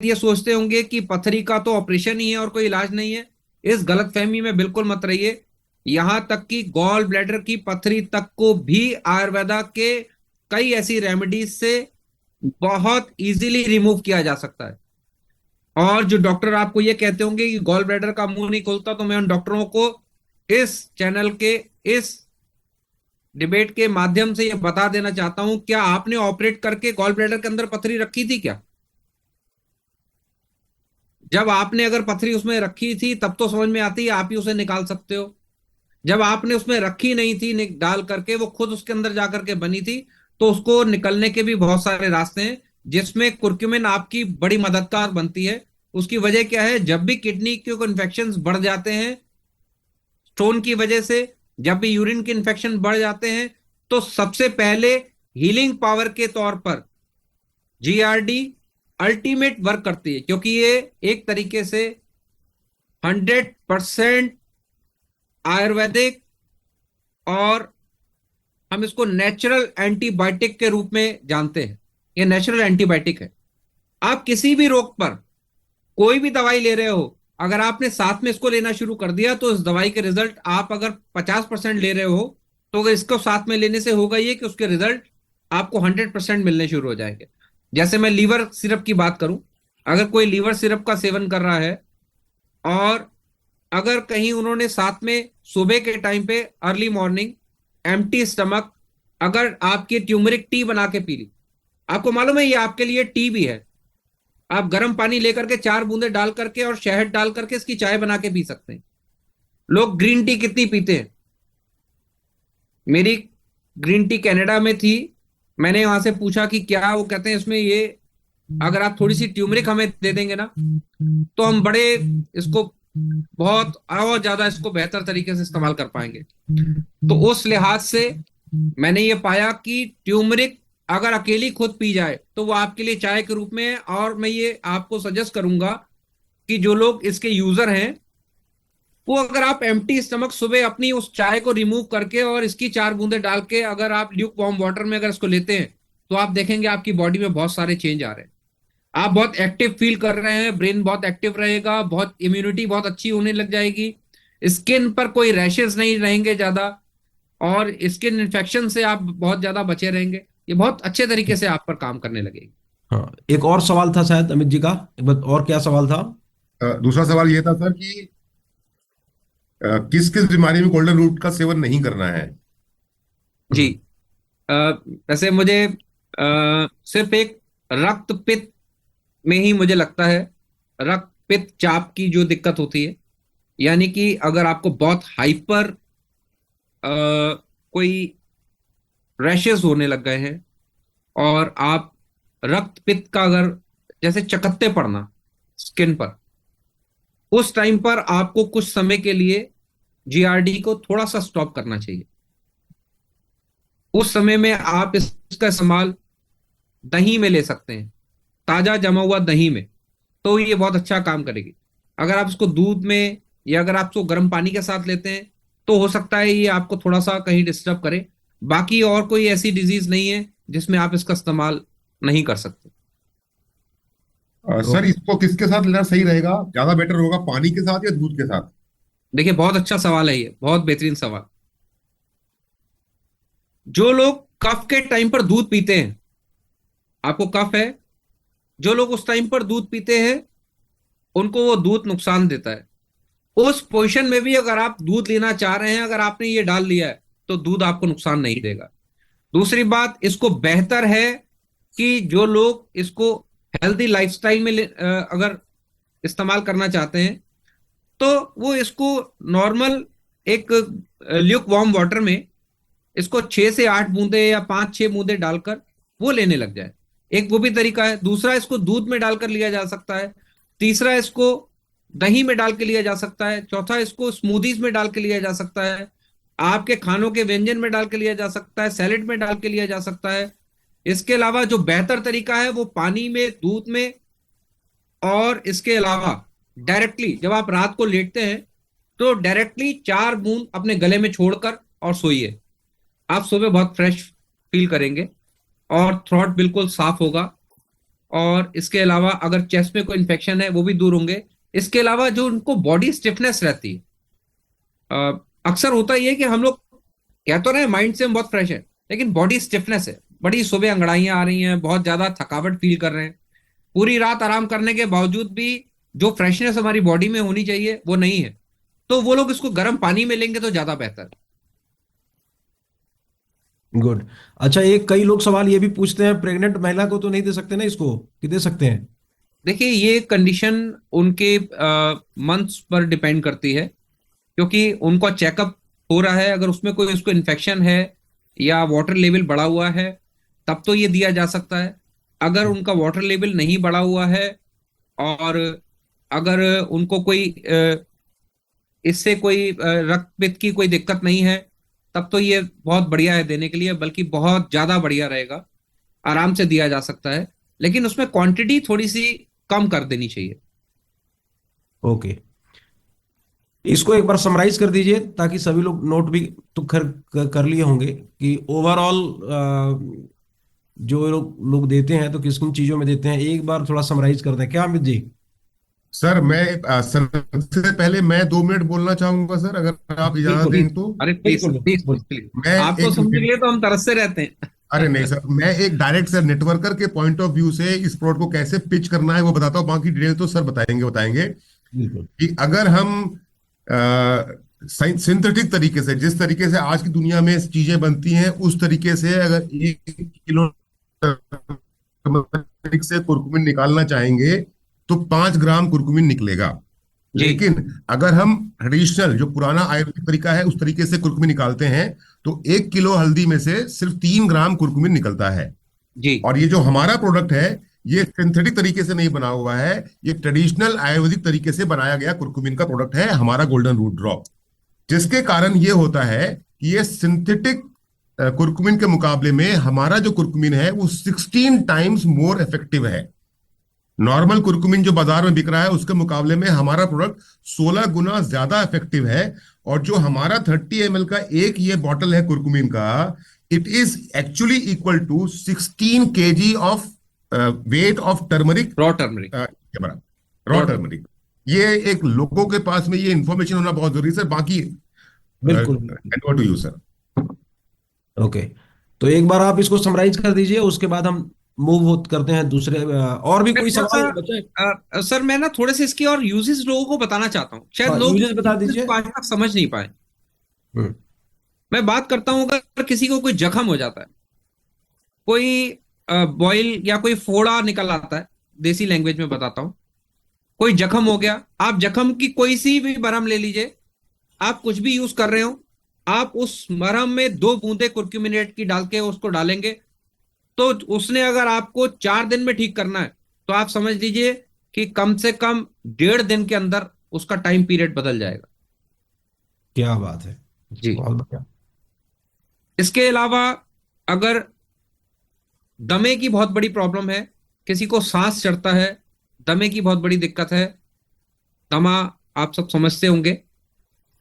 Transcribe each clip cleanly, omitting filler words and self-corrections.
ये सोचते होंगे कि पथरी का तो ऑपरेशन ही है और कोई इलाज नहीं है। इस गलतफहमी में बिल्कुल मत रहिए। यहां तक कि गॉल ब्लैडर की पथरी तक को भी आयुर्वेदा के कई ऐसी रेमेडीज से बहुत इजीली रिमूव किया जा सकता है। और जो डॉक्टर आपको ये कहते होंगे कि गॉल ब्लैडर का मुंह नहीं खुलता, तो मैं उन डॉक्टरों को इस चैनल के इस डिबेट के माध्यम से ये बता देना चाहता हूं, क्या आपने ऑपरेट करके गॉल ब्लैडर के अंदर पथरी रखी थी क्या? जब आपने अगर पथरी उसमें रखी थी तब तो समझ में आती है, आप ही उसे निकाल सकते हो। जब आपने उसमें रखी नहीं थी डाल करके, वो खुद उसके अंदर जाकर के बनी थी, तो उसको निकलने के भी बहुत सारे रास्ते हैं, जिसमें कुर्क्यूमिन आपकी बड़ी मददगार बनती है। उसकी वजह क्या है? जब भी किडनी के इन्फेक्शन बढ़ जाते हैं स्टोन की वजह से, जब भी यूरिन के इन्फेक्शन बढ़ जाते हैं, तो सबसे पहले हीलिंग पावर के तौर पर जीआरडी अल्टीमेट वर्क करती है, क्योंकि ये एक तरीके से 100% आयुर्वेदिक और हम इसको नेचुरल एंटीबायोटिक के रूप में जानते हैं। ये नेचुरल एंटीबायोटिक है। आप किसी भी रोग पर कोई भी दवाई ले रहे हो, अगर आपने साथ में इसको लेना शुरू कर दिया, तो इस दवाई के रिजल्ट, आप अगर 50% ले रहे हो, तो अगर इसको साथ में लेने से होगा ये कि उसके रिजल्ट आपको 100% मिलने शुरू हो जाएंगे। जैसे मैं लीवर सिरप की बात करूं, अगर कोई लीवर सिरप का सेवन कर रहा है और अगर कहीं उन्होंने साथ में सुबह के टाइम पे अर्ली मॉर्निंग एम्प्टी स्टमक अगर आपकी ट्यूमरिक टी बना के पी ली, आपको मालूम है ये आपके लिए टी भी है। आप गर्म पानी लेकर के 4 बूंदे डाल करके और शहद डाल करके इसकी चाय बना के पी सकते हैं। लोग ग्रीन टी कितनी पीते हैं? मेरी ग्रीन टी कनाडा में थी, मैंने वहां से पूछा कि क्या, वो कहते हैं इसमें ये अगर आप थोड़ी सी ट्यूमरिक हमें दे देंगे ना, तो हम बड़े इसको बहुत और ज्यादा इसको बेहतर तरीके से इस्तेमाल कर पाएंगे। तो उस लिहाज से मैंने ये पाया कि ट्यूमरिक अगर अकेली खुद पी जाए तो वो आपके लिए चाय के रूप में है। और मैं ये आपको सजेस्ट करूंगा कि जो लोग इसके यूजर हैं, वो अगर आप एम्प्टी स्टमक सुबह अपनी उस चाय को रिमूव करके और इसकी 4 बूंदे डाल के अगर आप ल्यूक वार्म वाटर में अगर इसको लेते हैं, तो आप देखेंगे आपकी बॉडी में बहुत सारे चेंज आ रहे हैं। आप बहुत एक्टिव फील कर रहे हैं, ब्रेन बहुत एक्टिव रहेगा, बहुत इम्यूनिटी बहुत अच्छी होने लग जाएगी, स्किन पर कोई रैशेस नहीं रहेंगे ज्यादा, और स्किन इन्फेक्शन से आप बहुत ज्यादा बचे रहेंगे। ये बहुत अच्छे तरीके से आप पर काम करने लगेगी। हाँ, एक और सवाल था शायद अमित जी का। एक बार और क्या सवाल था? दूसरा सवाल ये था सर कि किस किस बीमारी में गोल्डन रूट का सेवन नहीं करना है। जी। वैसे मुझे सिर्फ एक रक्त पित्त में ही मुझे लगता है, रक्त पित्त चाप की जो दिक्कत होती है, यानी कि अगर आपको बहुत हाइपर कोई रैशेस होने लग गए हैं और आप रक्त पित्त का अगर, जैसे चकत्ते पड़ना स्किन पर, उस टाइम पर आपको कुछ समय के लिए जीआरडी को थोड़ा सा स्टॉप करना चाहिए। उस समय में आप इसका इस्तेमाल दही में ले सकते हैं, ताजा जमा हुआ दही में, तो ये बहुत अच्छा काम करेगी। अगर आप इसको दूध में या अगर आप इसको गर्म पानी के साथ लेते हैं, तो हो सकता है ये आपको थोड़ा सा कहीं डिस्टर्ब करे। बाकी और कोई ऐसी डिजीज नहीं है जिसमें आप इसका इस्तेमाल नहीं कर सकते। तो सर इसको किसके साथ लेना सही रहेगा, ज्यादा बेटर होगा, पानी के साथ या दूध के साथ? देखिए, बहुत अच्छा सवाल है, ये बहुत बेहतरीन सवाल। जो लोग कफ के टाइम पर दूध पीते हैं, आपको कफ है, जो लोग उस टाइम पर दूध पीते हैं, उनको वो दूध नुकसान देता है। उस पोजीशन में भी अगर आप दूध लेना चाह रहे हैं, अगर आपने ये डाल लिया है, तो दूध आपको नुकसान नहीं देगा। दूसरी बात, इसको बेहतर है कि जो लोग इसको हेल्दी लाइफस्टाइल में अगर इस्तेमाल करना चाहते हैं, तो वो इसको नॉर्मल एक ल्यूक वार्म वाटर में इसको 6 से 8 बूंदे या 5-6 बूंदे डालकर वो लेने लग जाए। एक वो भी तरीका है। दूसरा, इसको दूध में डालकर लिया जा सकता है। तीसरा, इसको दही में डाल के लिया जा सकता है। चौथा, इसको स्मूदीज में डाल के लिया जा सकता है। आपके खानों के व्यंजन में डाल के लिया जा सकता है, सैलेड में डाल के लिया जा सकता है। इसके अलावा जो बेहतर तरीका है वो पानी में, दूध में, और इसके अलावा डायरेक्टली जब आप रात को लेटते हैं, तो डायरेक्टली 4 बूंद अपने गले में छोड़कर और सोइए। आप सुबह बहुत फ्रेश फील करेंगे और थ्रॉट बिल्कुल साफ होगा। और इसके अलावा अगर चेस्ट में कोई इन्फेक्शन है वो भी दूर होंगे। इसके अलावा जो उनको बॉडी स्टिफनेस रहती है, अक्सर होता ही है कि हम लोग कह तो रहे हैं माइंड से हम बहुत फ्रेश है, लेकिन बॉडी स्टिफनेस है, बड़ी सुबह अंगड़ाइयां आ रही हैं, बहुत ज्यादा थकावट फील कर रहे हैं, पूरी रात आराम करने के बावजूद भी जो फ्रेशनेस हमारी बॉडी में होनी चाहिए वो नहीं है, तो वो लोग इसको गर्म पानी में लेंगे तो ज्यादा बेहतर है। गुड। अच्छा, एक कई लोग सवाल ये भी पूछते हैं, प्रेग्नेंट महिला को तो नहीं दे सकते ना इसको, कि दे सकते हैं? देखिए, ये कंडीशन उनके मंथ्स पर डिपेंड करती है, क्योंकि उनका चेकअप हो रहा है, अगर उसमें कोई उसको इन्फेक्शन है या वाटर लेवल बढ़ा हुआ है तब तो ये दिया जा सकता है। अगर उनका वाटर लेवल नहीं बढ़ा हुआ है और अगर उनको कोई इससे कोई रक्त पित्त की कोई दिक्कत नहीं है तब तो ये बहुत बढ़िया है देने के लिए, बल्कि बहुत ज्यादा बढ़िया रहेगा, आराम से दिया जा सकता है, लेकिन उसमें क्वांटिटी थोड़ी सी कम कर देनी चाहिए। ओके, इसको एक बार समराइज कर दीजिए ताकि सभी लोग नोट भी तो कर लिए होंगे कि ओवरऑल जो लोग देते हैं तो किस किन चीजों में देते हैं, एक बार थोड़ा समराइज कर दें क्या अमित जी? सर मैं सबसे पहले मैं 2 मिनट बोलना चाहूंगा सर, अगर आप इजाजत बिल्कुल दें तो। अरे प्लीज बिल्कुल प्लीज बिल्कुल। प्लीज, मैं आपको एक समझ लिए तो हम तरसते रहते हैं। अरे नहीं सर, मैं एक डायरेक्ट सर नेटवर्कर के पॉइंट ऑफ व्यू से इस प्रोडक्ट को कैसे पिच करना है वो बताता हूँ, बाकी डिटेल तो सर बताएंगे बताएंगे। बिल्कुल। कि अगर हम सिंथेटिक तरीके से, जिस तरीके से आज की दुनिया में चीजें बनती हैं उस तरीके से अगर 1 किलो टर्मरिक से कुरकुमिन निकालना चाहेंगे तो 5 ग्राम कुरकुमिन निकलेगा। जी लेकिन अगर हम ट्रेडिशनल जो पुराना आयुर्वेदिक तरीका है उस तरीके से कुरकुमिन निकालते हैं तो 1 किलो हल्दी में से सिर्फ 3 ग्राम कुरकुमिन निकलता है। जी और ये जो हमारा प्रोडक्ट है ये सिंथेटिक तरीके से नहीं बना हुआ है, ये ट्रेडिशनल आयुर्वेदिक तरीके से बनाया गया कुरकुमिन का प्रोडक्ट है, हमारा गोल्डन रूट ड्रॉप। जिसके कारण ये होता है कि ये सिंथेटिक कुरकुमिन के मुकाबले में हमारा जो कुरकुमिन है वो 16 टाइम्स मोर इफेक्टिव है। नॉर्मल कुरकुमिन जो बाजार में बिक रहा है उसके मुकाबले में हमारा प्रोडक्ट 16 गुना ज्यादा इफेक्टिव है। और जो हमारा 30 ml का एक ये बॉटल है कुरकुमिन का, it is actually equal to 16 kg of weight of turmeric, raw turmeric. Raw turmeric. ये एक लोगों के पास में ये इंफॉर्मेशन होना बहुत जरूरी है सर। बाकी बिल्कुल। To you sir. ओके, तो एक बार आप इसको समराइज कर दीजिए, उसके बाद हम मूव करते हैं दूसरे, और भी कोई थोड़ा सा सवाल बचे? सर मैं ना थोड़े से इसकी और यूजेस लोगों को बताना चाहता हूँ, शायद हाँ, लोग यूजेस बता uses दीजिए। को आज तक समझ नहीं पाए। हम्म। मैं बात करता हूँ, अगर किसी को कोई जख्म हो जाता है, कोई बॉयल या कोई फोड़ा निकल आता है, देसी लैंग्वेज में बताता हूँ, कोई जख्म हो गया, आप जख्म की कोई सी भी मरहम ले लीजिए, आप कुछ भी यूज कर रहे हो, आप उस मरहम में 2 बूंदे कुर्क्यूमिनेट की डाल के उसको डालेंगे, तो उसने अगर आपको 4 दिन में ठीक करना है तो आप समझ लीजिए कि कम से कम 1.5 दिन के अंदर उसका टाइम पीरियड बदल जाएगा। क्या बात है, जी। बहुत बढ़िया। इसके अलावा अगर दमे की बहुत बड़ी प्रॉब्लम है, किसी को सांस चढ़ता है, दमे की बहुत बड़ी दिक्कत है, दमा आप सब समझते होंगे,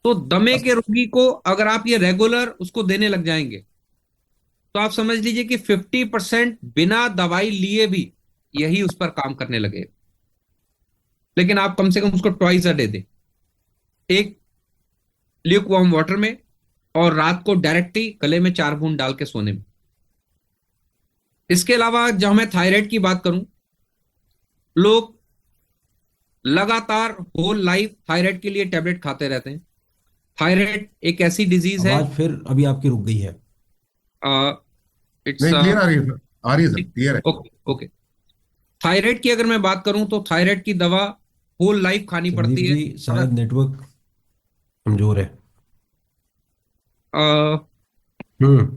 तो दमे के रोगी को अगर आप ये रेगुलर उसको देने लग जाएंगे तो आप समझ लीजिए कि 50% बिना दवाई लिए भी यही उस पर काम करने लगे। लेकिन आप कम से कम उसको ट्वाइस अ डे दें, एक ल्यूक वार्म वाटर में, और रात को डायरेक्टली गले में 4 बूंद डाल के सोने में। इसके अलावा जब मैं थायराइड की बात करूं, लोग लगातार होल लाइफ थायराइड के लिए टेबलेट खाते रहते हैं। थायराइड एक ऐसी डिजीज है, आवाज फिर अभी आपकी रुक गई है। इट्स नहीं क्लियर आ रही है सर, आ रही है सर, क्लियर है। Okay okay. थायराइड की अगर मैं बात करूं तो थायराइड की दवा होल लाइफ खानी संदीप पड़ती है। जी, शायद नेटवर्क कमजोर है। हम्म।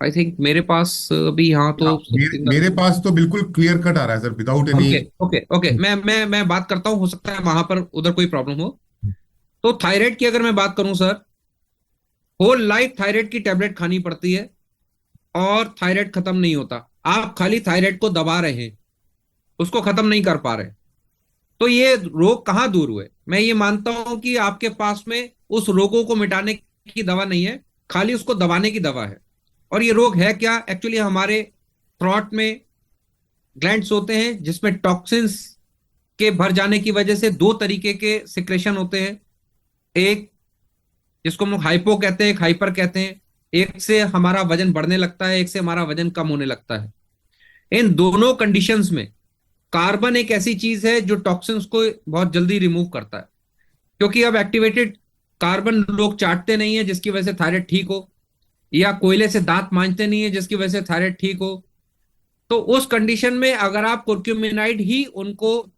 आई थिंक मेरे पास भी यहाँ तो मेरे पास तो बिल्कुल क्लियर कट आ रहा है sir, without any. Okay okay okay, मैं बात करता हूँ, हो सकता है वहां पर उधर कोई प्रॉब्लम हो। तो थायराइड की अगर मैं बात करूं सर, होल लाइफ थायराइड की टेबलेट खानी पड़ती है और थायराइड खत्म नहीं होता। आप खाली थायराइड को दबा रहे हैं, उसको खत्म नहीं कर पा रहे। तो ये रोग कहाँ दूर हुए? मैं ये मानता हूं कि आपके पास में उस रोगों को मिटाने की दवा नहीं है, खाली उसको दबाने की दवा है। और ये रोग है क्या? एक्चुअली हमारे थ्रॉट में ग्लैंड्स होते हैं जिसमें टॉक्सिन्स के भर जाने की वजह से दो तरीके के सिक्रेशन होते हैं। एक जिसको हम लोग हाइपो कहते हैं, एक हाइपर कहते हैं। एक से हमारा वजन बढ़ने लगता है, एक से हमारा वजन कम होने लगता है। इन दोनों कंडीशंस में कार्बन एक ऐसी चीज है जो टॉक्सिन्स को बहुत जल्दी रिमूव करता है, क्योंकि अब एक्टिवेटेड कार्बन लोग चाटते नहीं है जिसकी वजह से थायराइड ठीक हो, या कोयले से दांत मांजते नहीं है जिसकी वजह से थायराइड ठीक हो। तो उस कंडीशन में अगर आप कुर्क्यूमिनाइड ही उनको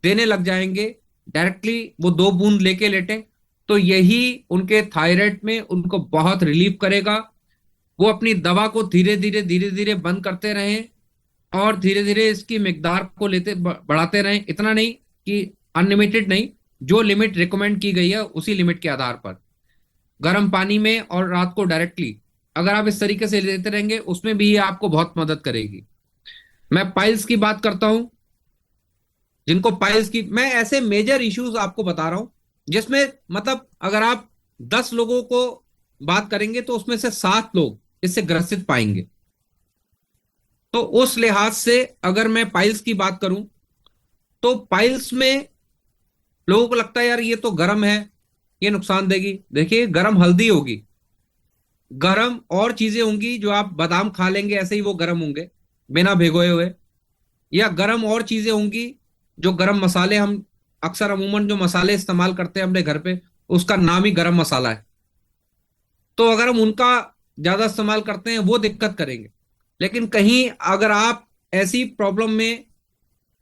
देने लग जाएंगे डायरेक्टली, वो 2 बूंद लेके लेटे, तो यही उनके थायराइड में उनको बहुत रिलीफ करेगा। वो अपनी दवा को धीरे धीरे बंद करते रहें और धीरे धीरे इसकी मिकदार को लेते बढ़ाते रहें। इतना नहीं कि अनलिमिटेड नहीं, जो लिमिट रिकमेंड की गई है उसी लिमिट के आधार पर गर्म पानी में और रात को डायरेक्टली अगर आप इस तरीके से लेते रहेंगे, उसमें भी ये आपको बहुत मदद करेगी। मैं पाइल्स की बात करता हूं, जिनको पाइल्स की, मैं ऐसे मेजर इश्यूज आपको बता रहा हूं जिसमें मतलब अगर आप 10 लोगों को बात करेंगे तो उसमें से 7 लोग इससे ग्रसित पाएंगे। तो उस लिहाज से अगर मैं पाइल्स की बात करूं तो पाइल्स में लोगों को लगता है यार ये तो गर्म है, ये नुकसान देगी। देखिए, गर्म हल्दी होगी, गर्म और चीजें होंगी, जो आप बादाम खा लेंगे ऐसे ही वो गर्म होंगे बिना भिगोए हुए, या गर्म और चीजें होंगी जो गर्म मसाले, हम अक्सर अमूमन जो मसाले इस्तेमाल करते हैं अपने घर पे उसका नाम ही गरम मसाला है, तो अगर हम उनका ज्यादा इस्तेमाल करते हैं वो दिक्कत करेंगे। लेकिन कहीं अगर आप ऐसी प्रॉब्लम में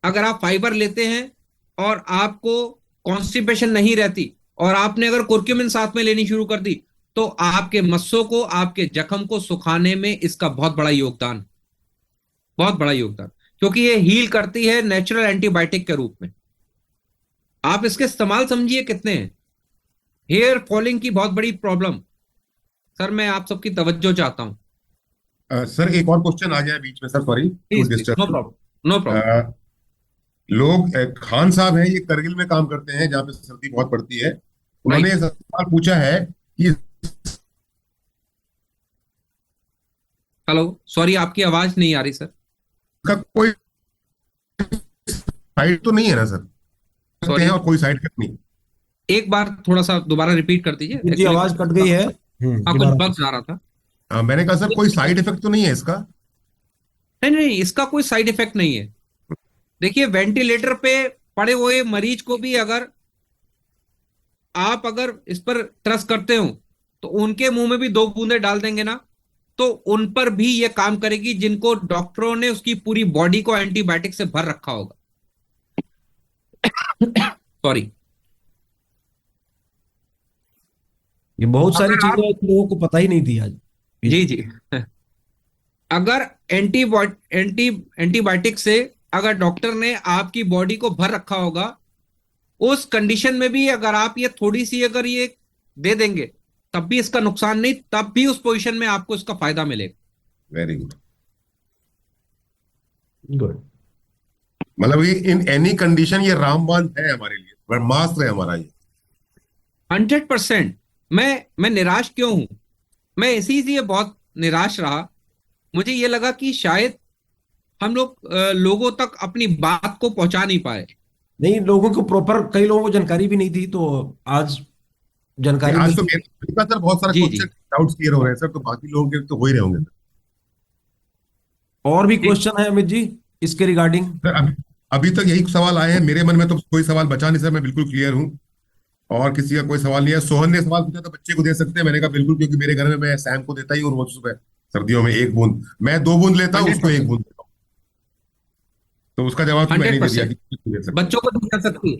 अगर आप फाइबर लेते हैं और आपको कॉन्स्टिपेशन नहीं रहती और आपने अगर कुर्क्यूमिन साथ में लेनी शुरू कर दी, तो आपके मस्सों को, आपके जख्म को सुखाने में इसका बहुत बड़ा योगदान, बहुत बड़ा योगदान, क्योंकि ये हील करती है नेचुरल एंटीबायोटिक के रूप में। आप इसके इस्तेमाल समझिए कितने हैं। हेयर फॉलिंग की बहुत बड़ी प्रॉब्लम, सर मैं आप सबकी तवज्जो चाहता हूं। सर एक और क्वेश्चन आ गया बीच में sir, sorry to please please, no disturb. Problem no problem. लोग खान साहब हैं, ये करगिल में काम करते हैं जहाँ पे सर्दी बहुत पड़ती है। उन्होंने राइट, ये सवाल पूछा है कि हेलो, सॉरी आपकी आवाज नहीं आ रही सर। इसका कोई साइड तो नहीं है ना सर, करते हैं सॉरी, और कोई साइड इफेक्ट नहीं? एक बार थोड़ा सा दोबारा रिपीट कर दीजिए, जी एक्चुअली आवाज कट गई है। हाँ कुछ दोबारा। बग्स आ रहा था। मैंने कहा सर कोई साइड इफेक्ट तो नहीं है इसका? नहीं नहीं, इसका कोई साइड इफेक्ट नहीं है। देखिए, वेंटिलेटर पे पड़े हुए मरीज को भी अगर आप अगर इस पर ट्रस्ट करते हो तो उनके मुंह में भी 2 बूंदे डाल देंगे ना, तो उन पर भी ये काम करेगी जिनको डॉक्टरों ने उसकी पूरी बॉडी को एंटीबायोटिक से भर रखा होगा। सॉरी। ये बहुत सारी अगर चीजें आप, लोगों को पता ही नहीं थी आज। जी जी, अगर एंटीबायोटिक से अगर डॉक्टर ने आपकी बॉडी को भर रखा होगा, उस कंडीशन में भी अगर आप ये थोड़ी सी अगर ये दे देंगे तब भी इसका नुकसान नहीं, तब भी उस पोजीशन में आपको इसका फायदा मिलेगा। Very good. गुड। मतलब ये इन एनी कंडीशन ये रामबाण है हमारे लिए, ब्रह्मास्त्र है हमारा ये। 100%। मैं निराश क्यों हूं? मैं इसी से बहुत निराश रहा। मुझे ये लगा कि शायद हम लोग लोगों तक अपनी बात को पहुंचा नहीं पाए। नहीं, लोगों को प्रॉपर, कई लोगों को जानकारी भी नहीं थी, तो आज जानकारी आज मिल तो गई। मेरे सर बहुत सारा जी जी, क्वेश्चन डाउट्स क्लियर हो रहे हैं सर, तो बाकी लोगों के तो हो ही रहे होंगे और भी जी। क्वेश्चन है अमित जी इसके रिगार्डिंग? सर। अभी अभी तक यही सवाल आए हैं मेरे मन में, तो कोई सवाल बचा नहीं सर, मैं बिल्कुल क्लियर हूँ और किसी का कोई सवाल नहीं है। सोहन ने सवाल पूछा था बच्चे को दे सकते हैं, मैंने कहा बिल्कुल, क्योंकि मेरे घर में मैं सैम को देता ही हूँ रोज सुबह सर्दियों में 1 बूंद, मैं 2 बूंद लेता हूँ, उसको 1 बूंद देता हूँ। तो उसका जवाब तो मैंने ही दे दिया 100% कि दे सकते हैं। बच्चों को दी जा सकती है।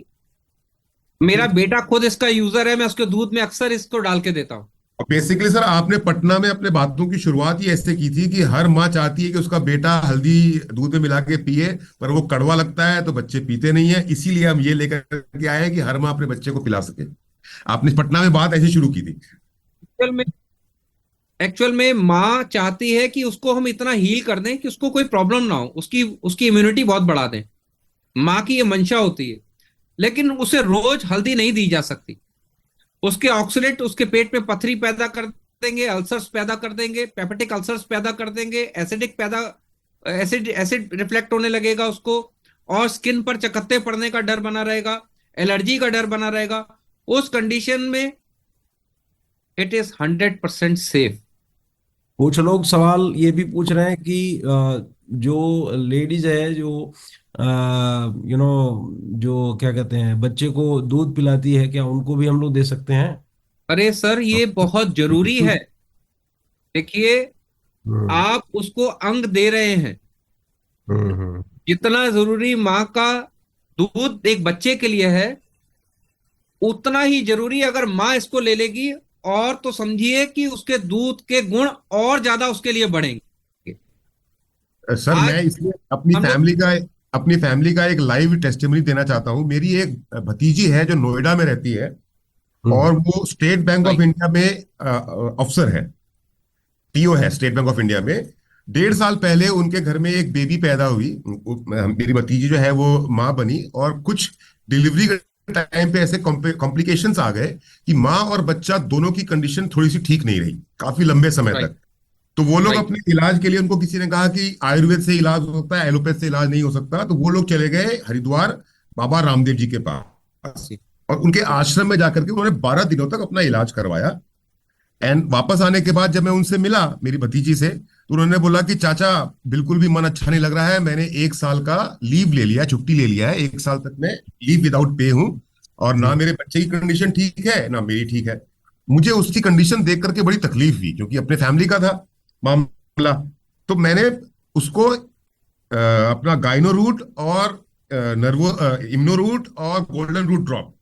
मेरा बेटा खुद इसका यूजर है, मैं उसके दूध में अक्सर इसको डाल के देता हूँ। और बेसिकली सर आपने पटना में अपने बातों की शुरुआत ही ऐसे की थी कि हर माँ चाहती है कि उसका बेटा हल्दी दूध में मिला के पिए, पर वो कड़वा लगता है तो बच्चे पीते नहीं है, इसीलिए हम ये लेकर के आए हैं कि हर माँ अपने बच्चे को पिला सके। आपने पटना में बात ऐसी शुरू की थी। एक्चुअल में एक्चुअल में माँ चाहती है कि उसको हम इतना हील कर दें कि उसको कोई प्रॉब्लम ना हो, उसकी उसकी इम्यूनिटी बहुत बढ़ा दें। माँ की ये मंशा होती है, लेकिन उसे रोज हल्दी नहीं दी जा सकती। उसके ऑक्सीडेंट उसके पेट में पथरी पैदा कर देंगे, अल्सर्स पैदा कर देंगे, पेपेटिक अल्सर्स पैदा कर देंगे, एसिडिक पैदा एसिड एसिड रिफ्लेक्ट होने लगेगा उसको, और स्किन पर चकत्ते पड़ने का डर बना रहेगा, एलर्जी का डर बना रहेगा। उस कंडीशन में इट इज 100% सेफ। कुछ लोग सवाल ये भी पूछ रहे हैं कि जो लेडीज है जो जो क्या कहते हैं बच्चे को दूध पिलाती है, क्या उनको भी हम लोग दे सकते हैं? अरे सर, ये बहुत जरूरी है। देखिए, हम्म आप उसको अंग दे रहे हैं। हम्म। जितना जरूरी माँ का दूध एक बच्चे के लिए है, उतना ही जरूरी अगर माँ इसको ले लेगी, और तो समझिए कि उसके दूध के गुण और ज्यादा उसके लिए बढ़ेंगे। सर आज मैं इसमें हम लोग अपनी फैमिली का एक लाइव टेस्टिमनी देना चाहता हूँ। मेरी एक भतीजी है जो नोएडा में रहती है, हम्म और वो स्टेट बैंक ऑफ भाई, इंडिया में अफसर है, टीओ है स्टेट बैंक ऑफ इंडिया में। 1.5 साल पहले उनके घर में एक बेबी पैदा हुई। मेरी भतीजी जो है वो माँ बनी, और कुछ डिलीवरी के टाइम पे ऐसे कॉम्प्लिकेशंस आ गए कि माँ और बच्चा दोनों की कंडीशन थोड़ी सी ठीक नहीं रही काफी लंबे समय राइट, तक। तो वो लोग राइट, अपने इलाज के लिए, उनको किसी ने कहा कि आयुर्वेद से इलाज हो सकता है, एलोपैथ से इलाज नहीं हो सकता, तो वो लोग चले गए हरिद्वार बाबा रामदेव जी के पास, जी, और उनके जी, आश्रम में जाकर के उन्होंने 12 दिनों तक अपना इलाज करवाया। एंड वापस आने के बाद जब मैं उनसे मिला, मेरी भतीजी से, तो उन्होंने बोला कि चाचा, बिल्कुल भी मन अच्छा नहीं लग रहा है, मैंने 1 साल का लीव ले लिया, छुट्टी ले लिया है, 1 साल तक मैं लीव विदाउट पे हूँ, और ना हम्म। मेरे बच्चे की कंडीशन ठीक है ना मेरी ठीक है। मुझे उसकी कंडीशन देख करके बड़ी तकलीफ हुई, क्योंकि अपने फैमिली का था मामला। तो मैंने उसको अपना गाइनो रूट और नर्वो इम्नो रूट और गोल्डन रूट ड्रॉप,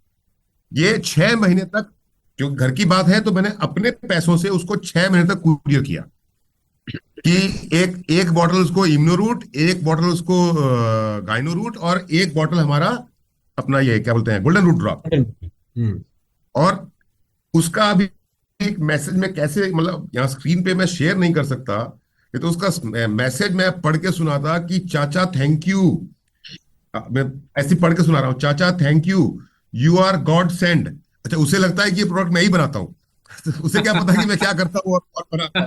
ये 6 महीने तक, जो घर की बात है, तो मैंने अपने पैसों से उसको 6 महीने तक कुरियर किया, कि एक एक बॉटल उसको इम्नो रूट, एक बॉटल उसको गाइनो रूट, और एक बॉटल हमारा अपना ये क्या बोलते हैं गोल्डन रूट ड्रॉप। हम्म और उसका अभी एक मैसेज में कैसे, मतलब यहाँ स्क्रीन पे मैं शेयर नहीं कर सकता, ये तो उसका मैसेज मैं पढ़ के सुनाता कि चाचा थैंक यू। मैं ऐसे पढ़ के सुना रहा हूँ, चाचा thank you, you are godsend. अच्छा, उसे लगता है कि ये प्रोडक्ट मैं ही बनाता हूँ। उसे क्या पता कि मैं क्या करता हूँ और बनाता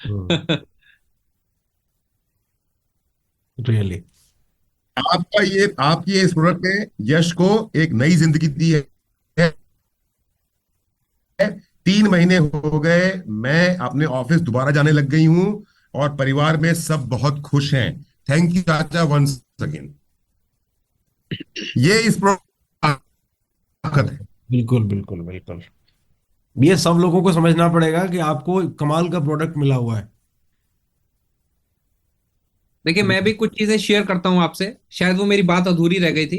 हूँ। रियली। आपकी इस प्रोडक्ट ने यश को एक नई जिंदगी दी है। 3 महीने हो गए, मैं अपने ऑफिस दोबारा जाने लग गई हूँ, और परिवार में सब बहुत खुश हैं। थैंक यू चाचा वंस अगेन। ये इस प्रोडक्ट की ताकत है। बिल्कुल बिल्कुल बिल्कुल। ये सब लोगों को समझना पड़ेगा कि आपको कमाल का प्रोडक्ट मिला हुआ है। देखिए, मैं भी कुछ चीजें शेयर करता हूं आपसे, शायद वो मेरी बात अधूरी रह गई थी।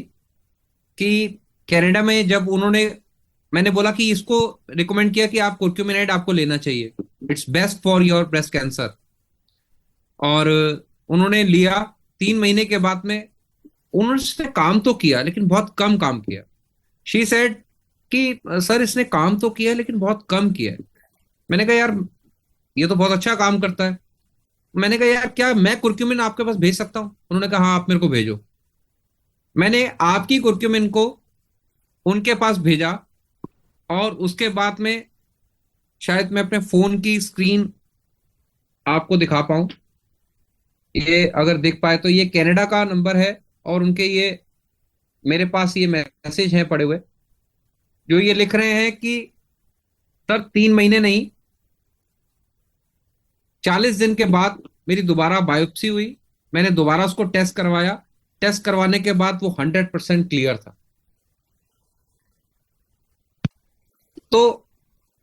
कि कनाडा में जब उन्होंने, मैंने बोला कि इसको रिकमेंड किया कि आप कुर्क्यूमिनाइड आपको लेना चाहिए, it's best for your breast cancer. और उन्होंने लिया। 3 महीने के बाद में उन्होंने काम तो किया, लेकिन बहुत कम काम किया। शी सेड कि सर, इसने काम तो किया है, लेकिन बहुत कम किया है। मैंने कहा यार, ये तो बहुत अच्छा काम करता है। मैंने कहा यार, क्या मैं कुर्क्यूमिन आपके पास भेज सकता हूँ? उन्होंने कहा हाँ, आप मेरे को भेजो। मैंने आपकी कुर्क्यूमिन को उनके पास भेजा, और उसके बाद में शायद मैं अपने फोन की स्क्रीन आपको दिखा पाऊं। ये अगर देख पाए तो ये कनाडा का नंबर है, और उनके ये मेरे पास ये मैसेज हैं पड़े हुए, जो ये लिख रहे हैं कि सर, 3 महीने नहीं, 40 दिन के बाद मेरी दोबारा बायोप्सी हुई। मैंने दोबारा उसको टेस्ट करवाया। टेस्ट करवाने के बाद वो 100% क्लियर था। तो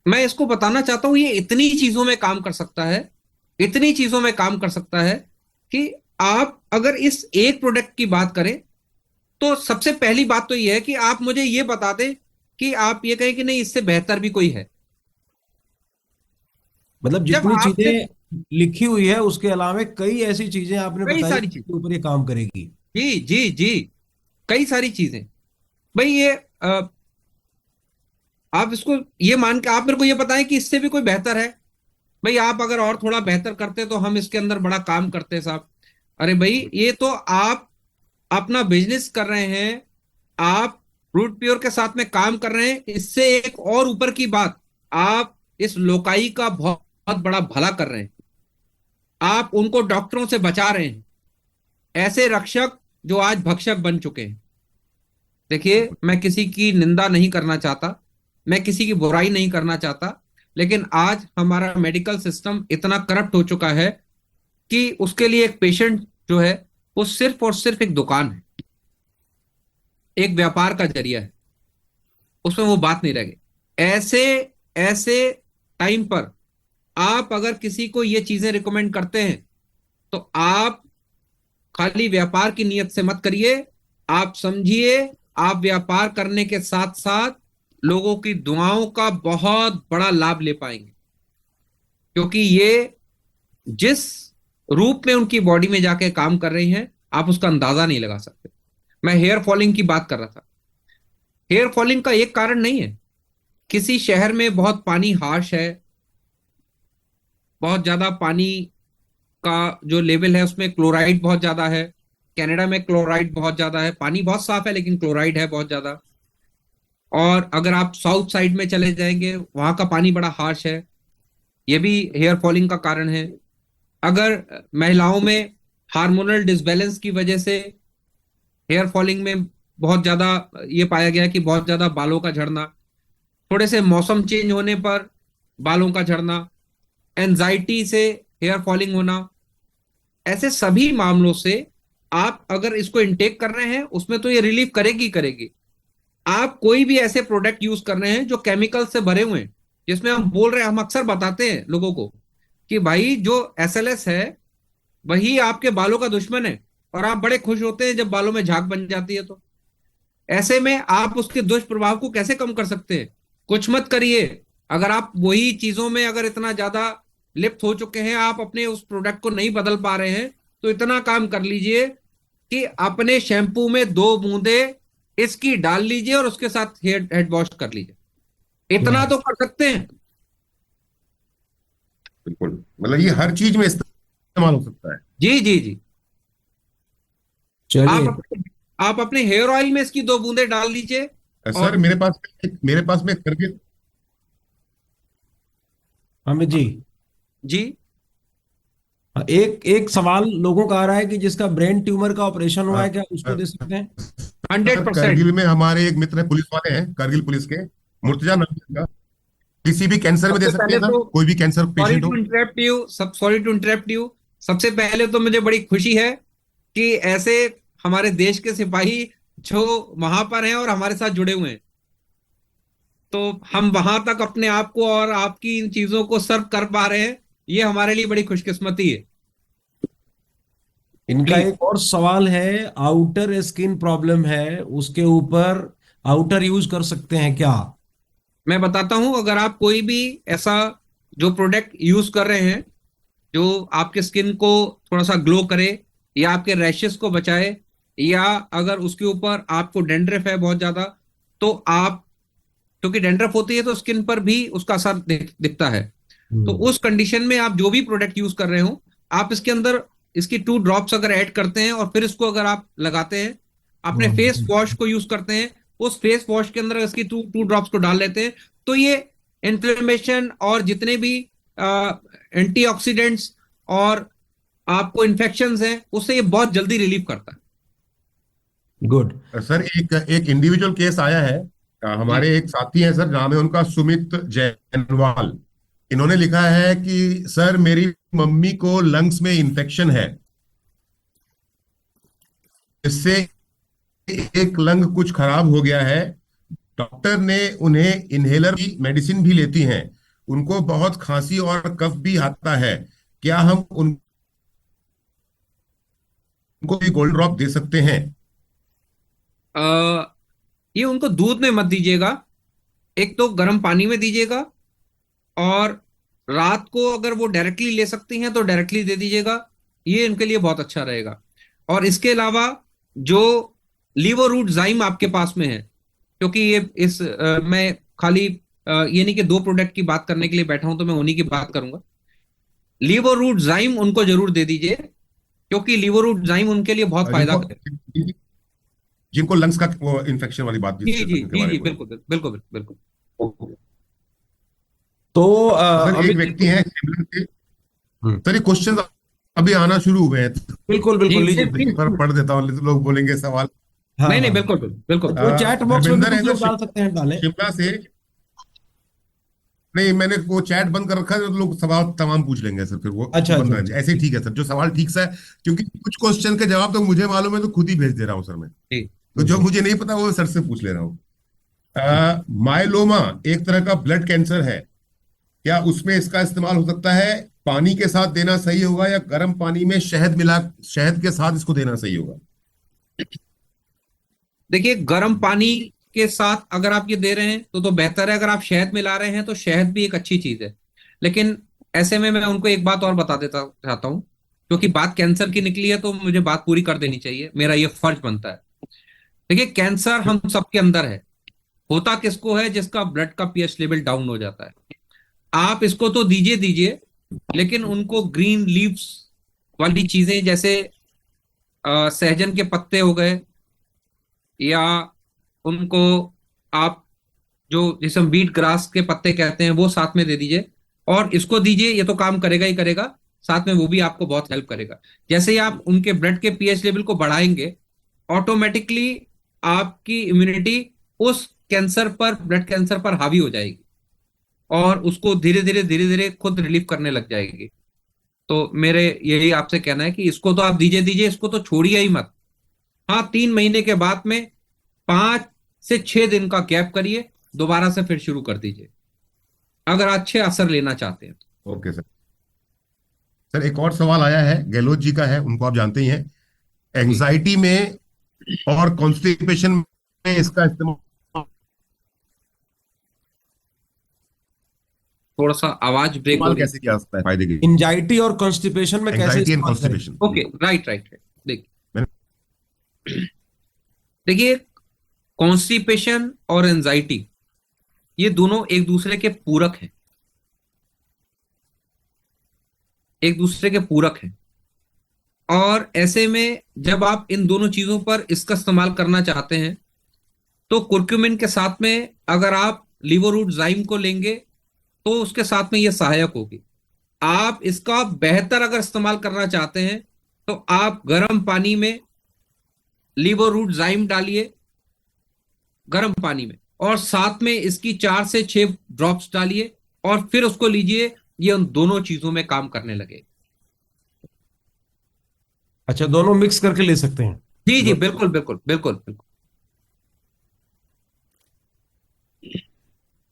मैं इसको बताना चाहता हूं, ये इतनी चीजों में काम कर सकता है, इतनी चीजों में काम कर सकता है, कि आप अगर इस एक प्रोडक्ट की बात करें, तो सबसे पहली बात तो ये है कि आप मुझे ये बता दें कि आप ये कहें कि नहीं, इससे बेहतर भी कोई है। मतलब जब जितनी आपसे चीजें लिखी हुई है उसके अलावा कई ऐसी चीजें आपने कई बताई सारी चीज, जिसके ऊपर ये काम करेगी। जी, जी, जी, कई सारी चीजें, भाई ये आप इसको ये मान के आप मेरे को ये बताएं कि इससे भी कोई बेहतर है। भाई, आप अगर और थोड़ा बेहतर करते तो हम इसके अंदर बड़ा काम करते साहब। अरे भाई, ये तो आप अपना बिजनेस कर रहे हैं, आप रूट प्योर के साथ में काम कर रहे हैं, इससे एक और ऊपर की बात, आप इस लोकाई का बहुत बहुत बड़ा भला कर रहे हैं। आप उनको डॉक्टरों से बचा रहे हैं, ऐसे रक्षक जो आज भक्षक बन चुके हैं। देखिए, मैं किसी की निंदा नहीं करना चाहता, मैं किसी की बुराई नहीं करना चाहता, लेकिन आज हमारा मेडिकल सिस्टम इतना करप्ट हो चुका है कि उसके लिए एक पेशेंट जो है वो सिर्फ और सिर्फ एक दुकान है, एक व्यापार का जरिया है, उसमें वो बात नहीं रह गई। ऐसे ऐसे टाइम पर आप अगर किसी को ये चीजें रिकमेंड करते हैं तो आप खाली व्यापार की नीयत से मत करिए, आप समझिए आप व्यापार करने के साथ साथ लोगों की दुआओं का बहुत बड़ा लाभ ले पाएंगे, क्योंकि ये जिस रूप में उनकी बॉडी में जाके काम कर रही हैं आप उसका अंदाजा नहीं लगा सकते। मैं हेयर फॉलिंग की बात कर रहा था। हेयर फॉलिंग का एक कारण नहीं है, किसी शहर में बहुत पानी हार्श है, बहुत ज्यादा पानी का जो लेवल है उसमें क्लोराइड बहुत ज्यादा है। कनाडा में क्लोराइड बहुत ज्यादा है, पानी बहुत साफ है लेकिन क्लोराइड है बहुत ज्यादा। और अगर आप साउथ साइड में चले जाएंगे वहां का पानी बड़ा हार्श है, ये भी हेयर फॉलिंग का कारण है। अगर महिलाओं में हार्मोनल डिसबैलेंस की वजह से हेयर फॉलिंग में बहुत ज्यादा ये पाया गया कि बहुत ज्यादा बालों का झड़ना, थोड़े से मौसम चेंज होने पर बालों का झड़ना, एंजाइटी से हेयर फॉलिंग होना, ऐसे सभी मामलों से आप अगर इसको इनटेक कर रहे हैं उसमें तो ये रिलीफ करेगी करेगी। आप कोई भी ऐसे प्रोडक्ट यूज कर रहे हैं जो केमिकल से भरे हुए हैं, जिसमें हम बोल रहे हैं, हम अक्सर बताते हैं लोगों को कि भाई जो एसएलएस है वही आपके बालों का दुश्मन है, और आप बड़े खुश होते हैं जब बालों में झाग बन जाती है। तो ऐसे में आप उसके दुष्प्रभाव को कैसे कम कर सकते हैं? कुछ मत करिए। अगर आप वही चीजों में अगर इतना ज्यादा लिप्त हो चुके हैं, आप अपने उस प्रोडक्ट को नहीं बदल पा रहे हैं, तो इतना काम कर लीजिए कि अपने शैम्पू में 2 बूंदे इसकी डाल लीजिए और उसके साथ हेड वॉश कर लीजिए। इतना तो कर सकते हैं। बिल्कुल, मतलब ये हर चीज में इस्तेमाल हो सकता है। जी जी जी। चलिए। आप अपने हेयर ऑयल में इसकी 2 बूंदे डाल लीजिए। सर और मेरे पास में करगिल। अमित जी, जी, एक एक सवाल लोगों का आ रहा है कि जिसका ब्रेन ट्यूमर का ऑपरेशन हुआ है, क्या उसको दे सकते हैं? 100%। करगिल में हमारे एक मित्र हैं, पुलिस वाले हैं, करगिल पुलिस के, मुर्तजा नाम है उनका। किसी भी कैंसर में दे सबसे सकते पहले हैं सर, तो कोई भी कैंसर सॉरी पेशेंट टू हो। इंटरप्ट यू सब सॉरी टू इंटरप्ट यू सबसे पहले तो मुझे बड़ी खुशी है कि ऐसे हमारे देश के सिपाही जो वहां पर हैं और हमारे साथ जुड़े हुए हैं, तो हम वहां तक अपने आप को और आपकी इन चीजों को सर्व कर पा रहे हैं, ये हमारे लिए बड़ी खुशकिस्मती है। इनका प्लीज। एक और सवाल है, आउटर स्किन प्रॉब्लम है, उसके ऊपर आउटर यूज कर सकते हैं क्या? मैं बताता हूं, अगर आप कोई भी ऐसा जो प्रोडक्ट यूज कर रहे हैं जो आपके स्किन को थोड़ा सा ग्लो करे या आपके रैशेस को बचाए, या अगर उसके ऊपर आपको डेंड्रफ है बहुत ज्यादा, तो आप, क्योंकि डेंड्रफ होती है तो स्किन पर भी उसका असर दिखता है, तो हम्म। उस कंडीशन में आप जो भी प्रोडक्ट यूज कर रहे हो, आप इसके अंदर इसकी 2 ड्रॉप्स अगर ऐड करते हैं और फिर इसको अगर आप लगाते हैं, अपने फेस वॉश को यूज करते हैं, उस फेस वॉश के अंदर इसकी टू टू ड्रॉप्स को डाल लेते हैं, तो ये इन्फ्लेमेशन और जितने भी एंटीऑक्सीडेंट्स और आपको इन्फेक्शंस हैं उससे ये बहुत जल्दी रिलीव करता है। गुड। सर एक एक इंडिविजुअल केस आया है। जी। हमारे एक साथी हैं सर, नाम है उनका सुमित जैनवाल। इन्होंने लिखा है कि सर मेरी मम्मी को लंग्स में इन्फेक्शन है, इससे एक लंग कुछ खराब हो गया है। डॉक्टर ने उन्हें इनहेलर की मेडिसिन भी लेती हैं, उनको बहुत खांसी और कफ भी आता है। क्या हम उनको भी गोल्ड ड्रॉप दे सकते हैं? अ, ये उनको दूध में मत दीजिएगा, एक तो गर्म पानी में दीजिएगा, और रात को अगर वो डायरेक्टली ले सकती हैं तो डायरेक्टली दे दीजिएगा, ये इनके लिए बहुत अच्छा रहेगा। और इसके अलावा जो लीवोरूट जाइम आपके पास में है, क्योंकि ये मैं खाली ये नहीं कि 2 प्रोडक्ट की बात करने के लिए बैठा हूं तो मैं उन्हीं की बात करूंगा। लीवोरूट जाइम उनको जरूर दे दीजिए, क्योंकि लीवोरूट जाइम उनके लिए बहुत फायदा जिनको करेगा। जिनको लंग्स का वो इन्फेक्शन वाली बात जी जिसके जी उनके जी बारे जी, में बोले। बिल्कुल बिल्कुल बिल्कुल बिल्कुल। तो सर एक अमित जी व्यक्ति है शिमला से। सर ये क्वेश्चन अभी आना शुरू हुए हैं, तो बिल्कुल बिल्कुल, जी लीजिए। प्लीज। पर पढ़ देता हूँ, तो लोग बोलेंगे सवाल। हाँ नहीं नहीं, हाँ, बिल्कुल बिल्कुल बिल्कुल। वो चैट बॉक्स में भी धर्मेंद्र कुछ है सर, लोग डाल सकते हैं, डालें। शिमला से। नहीं, मैंने वो चैट बंद कर रखा है, तो लोग सवाल तमाम पूछ लेंगे सर, फिर वो अच्छा बंद अच्छा रहने अच्छा, दीजिए। ऐसे ही ठीक है सर, जो सवाल ठीक सा है, क्योंकि कुछ क्वेश्चन के जवाब तो मुझे मालूम है, तो खुद ही भेज दे रहा हूँ सर मैं। जी तो जो जी मुझे नहीं पता वो सर से पूछ ले रहा हूँ। माइलोमा एक तरह का ब्लड कैंसर है, क्या उसमें इसका इस्तेमाल हो सकता है? पानी के साथ देना सही होगा, या गर्म पानी में शहद के साथ इसको देना सही होगा? देखिए, गर्म पानी के साथ अगर आप ये दे रहे हैं तो बेहतर है। अगर आप शहद मिला रहे हैं तो शहद भी एक अच्छी चीज है। लेकिन ऐसे में मैं उनको एक बात और बता देता चाहता हूं, क्योंकि बात कैंसर की निकली है तो मुझे बात पूरी कर देनी चाहिए, मेरा ये फर्ज बनता है। देखिए, कैंसर हम सबके अंदर है। होता किसको है? जिसका ब्लड का पीएच लेवल डाउन हो जाता है। आप इसको तो दीजिए दीजिए, लेकिन उनको ग्रीन लीव्स वाली चीजें, जैसे सहजन के पत्ते हो गए, या उनको आप जो जिसे हम बीट ग्रास के पत्ते कहते हैं वो साथ में दे दीजिए, और इसको दीजिए। ये तो काम करेगा ही करेगा, साथ में वो भी आपको बहुत हेल्प करेगा। जैसे ही आप उनके ब्लड के पीएच लेवल को बढ़ाएंगे, ऑटोमेटिकली आपकी इम्यूनिटी उस कैंसर पर, ब्लड कैंसर पर हावी हो जाएगी, और उसको धीरे धीरे खुद रिलीव करने लग जाएगी। तो मेरे यही आपसे कहना है कि इसको तो आप दीजिए दीजिए, इसको तो छोड़िए ही मत। हाँ, 3 महीने के बाद में 5 से 6 दिन का गैप करिए, दोबारा से फिर शुरू कर दीजिए, अगर अच्छे असर लेना चाहते हैं तो। Okay sir. सर एक और सवाल आया है, गहलोत जी का है, उनको आप जानते ही हैं। जी, एंजाइटी में और कॉन्स्टिपेशन में इसका थोड़ा सा आवाज ब्रेक हो इस्तेमाल रही कैसे किया जाता है फायदे के लिए? एंजाइटी और कॉन्स्टिपेशन में कैसे एंजाइटी एंड इस्तेमाल करें? कॉन्स्टिपेशन। है। Okay, right right right. देखिए, मैंने देखिए, कॉन्स्टिपेशन और एंजाइटी, ये दोनों एक दूसरे के पूरक हैं, एक दूसरे के पूरक हैं। और ऐसे में जब आप इन दोनों चीजों पर इसका इस्तेमाल करना चाहते हैं, तो कुर्क्यूमिन के साथ में अगर आप लिवोरूट जाइम को लेंगे तो उसके साथ में ये सहायक होगी। आप इसका बेहतर अगर इस्तेमाल करना चाहते हैं, तो आप गर्म पानी में लिवोरूट जाइम डालिए, गर्म पानी में, और साथ में इसकी 4 से 6 ड्रॉप्स डालिए, और फिर उसको लीजिए। ये उन दोनों चीजों में काम करने लगे। अच्छा, दोनों मिक्स करके ले सकते हैं? जी जी, दो- बिल्कुल बिल्कुल बिल्कुल बिल्कुल।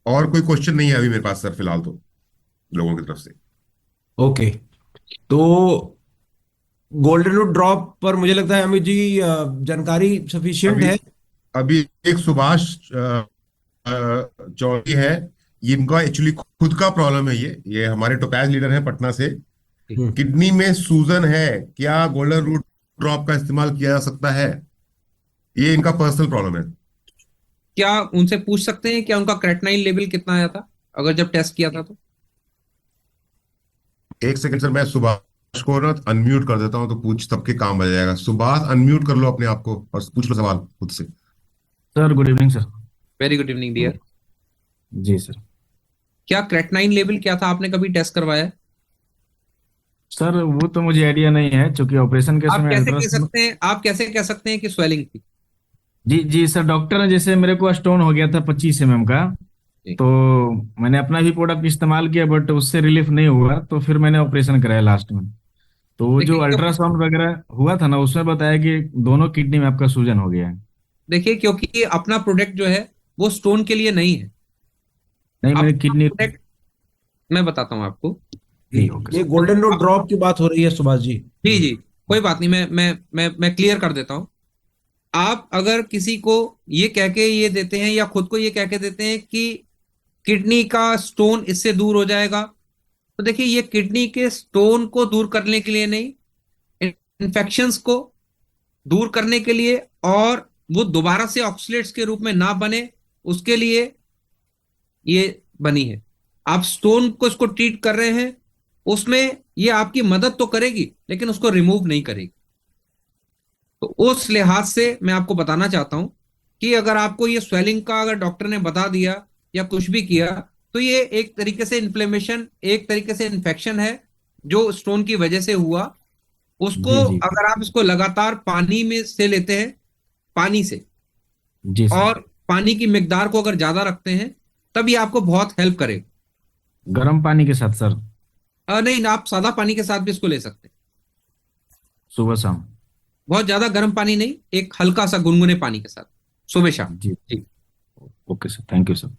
और कोई क्वेश्चन नहीं है अभी मेरे पास सर, फिलहाल तो लोगों की तरफ से। ओके, तो गोल्डन रूट ड्रॉप पर मुझे लगता है अमित जी जानकारी सफिशिएंट अभी है। अभी एक सुभाष चौधरी है, ये इनका एक्चुअली खुद का प्रॉब्लम है। ये हमारे टोपैज लीडर है पटना से। हम्म, किडनी में सूजन है, क्या गोल्डन रूट ड्रॉप का इस्तेमाल किया जा सकता है? ये इनका पर्सनल प्रॉब्लम है। क्या उनसे पूछ सकते हैं क्या उनका क्रेटनाइन लेवल कितना आया था, अगर जब टेस्ट किया था तो? एक सेकंड सर, मैं सुभाष को ना अनम्यूट कर देता हूं, तो पूछ सबके काम बच जाएगा। सुभाष, अनम्यूट कर लो अपने आप को और पूछ लो सवाल खुद से। Sir good evening sir. Very good evening dear. जी सर। क्या क्रेटनाइन लेवल क्या था, आपने कभी टेस्ट करवाया है? सर वो तो मुझे आइडिया नहीं है, क्योंकि ऑपरेशन के आप समय कैसे कह अल्ट्रासाउंड। सकते हैं, आप कैसे कह सकते हैं कि स्वेलिंग थी? जी जी सर, डॉक्टर ने जैसे मेरे को स्टोन हो गया था 25 mm का, जी। तो मैंने अपना भी प्रोडक्ट इस्तेमाल किया, बट उससे रिलीफ नहीं हुआ, तो फिर मैंने ऑपरेशन कराया लास्ट में। तो वो जो देखिए अल्ट्रासाउंड वगैरह हुआ था ना, उसमें बताया कि दोनों किडनी में आपका सूजन हो गया है। देखिए, क्योंकि ये अपना प्रोडक्ट जो है वो स्टोन के लिए नहीं है। नहीं, मेरी अपना किडनी। प्रोडक्ट मैं बताता हूं आपको। जी, जी ओके ये सर। गोल्डन रूट ड्रॉप की बात हो रही है सुभाष जी। जी जी, कोई बात नहीं, मैं क्लियर कर देता हूं। आप अगर किसी को ये कह के ये देते हैं, या खुद को ये कह के देते हैं कि किडनी का स्टोन इससे दूर हो जाएगा, तो देखिए, ये किडनी के स्टोन को दूर करने के लिए नहीं, इन्फेक्शंस को दूर करने के लिए, और वो दोबारा से ऑक्सलेट्स के रूप में ना बने, उसके लिए ये बनी है। आप स्टोन को इसको ट्रीट कर रहे हैं, उसमें ये आपकी मदद तो करेगी, लेकिन उसको रिमूव नहीं करेगी। तो उस लिहाज से मैं आपको बताना चाहता हूं कि अगर आपको ये स्वेलिंग का अगर डॉक्टर ने बता दिया या कुछ भी किया, तो ये एक तरीके से इन्फ्लेमेशन, एक तरीके से इन्फेक्शन है जो स्टोन की वजह से हुआ। उसको जी जी अगर आप इसको लगातार पानी में से लेते हैं, पानी से, जी सर। और पानी की मिकदार को अगर ज्यादा रखते हैं, तब ये आपको बहुत हेल्प करेगा। गर्म पानी के साथ सर? नहीं, आप सादा पानी के साथ भी इसको ले सकते हैं। सुबह शाम? बहुत ज्यादा गर्म पानी नहीं, एक हल्का सा गुनगुने पानी के साथ, सुबह शाम। जी जी। Okay sir, thank you sir.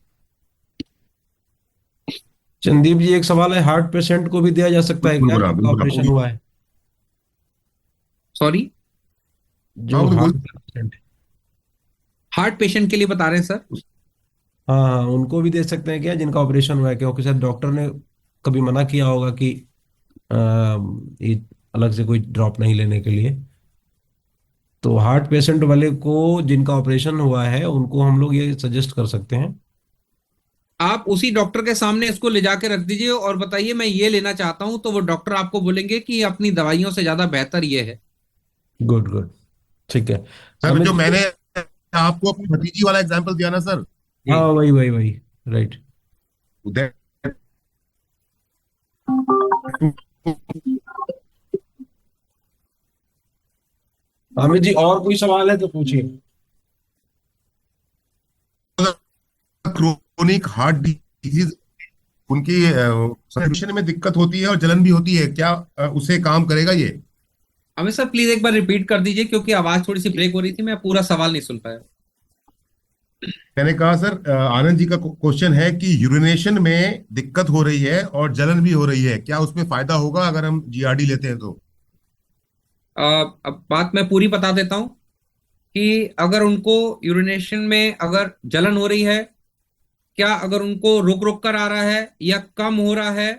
Chandeep ji, एक सवाल है, हार्ट पेशेंट को भी दिया जा सकता है बिल्कुल क्या बुरा, जिनका बिल्कुल आपको ऑपरेशन भी। हुआ है? सॉरी, जो हाँ, वो तो बोल। हार्ट पेशेंट, हार्ट पेशेंट के लिए बता रहे हैं सर? हाँ हाँ, उनको भी दे सकते हैं क्या जिनका ऑपरेशन हुआ है? क्योंकि शायद डॉक्टर ने कभी मना किया होगा कि अ, ये अलग से कोई ड्रॉप नहीं लेने के लिए। तो हार्ट पेशेंट वाले को जिनका ऑपरेशन हुआ है उनको हम लोग ये सजेस्ट कर सकते हैं। आप उसी डॉक्टर के सामने इसको ले जाके रख दीजिए और बताइए मैं ये लेना चाहता हूं, तो वो डॉक्टर आपको बोलेंगे कि अपनी दवाइयों से ज्यादा बेहतर ये है। गुड गुड, ठीक है। सर, अमित जो जी। मैंने आपको अपनी भतीजी वाला एग्जांपल दिया ना सर, जी। हाँ, वही वही वही, राइट। उदय, अमित जी, और कोई सवाल है तो पूछिए। क्रोनिक हार्ट डिजीज, उनकी सर्कुलेशन में दिक्कत होती है और जलन भी होती है, क्या उसे काम करेगा ये? हमें सर प्लीज एक बार रिपीट कर दीजिए, क्योंकि आवाज थोड़ी सी ब्रेक हो रही थी, मैं पूरा सवाल नहीं सुन पाया। मैंने कहा सर, आनंद जी का क्वेश्चन है कि यूरिनेशन में दिक्कत हो रही है और जलन भी हो रही है, क्या उसमें फायदा होगा अगर हम जीआरडी लेते हैं तो? अब बात मैं पूरी बता देता हूं कि अगर उनको यूरिनेशन में अगर जलन हो रही है, क्या अगर उनको रुक रुक कर आ रहा है या कम हो रहा है,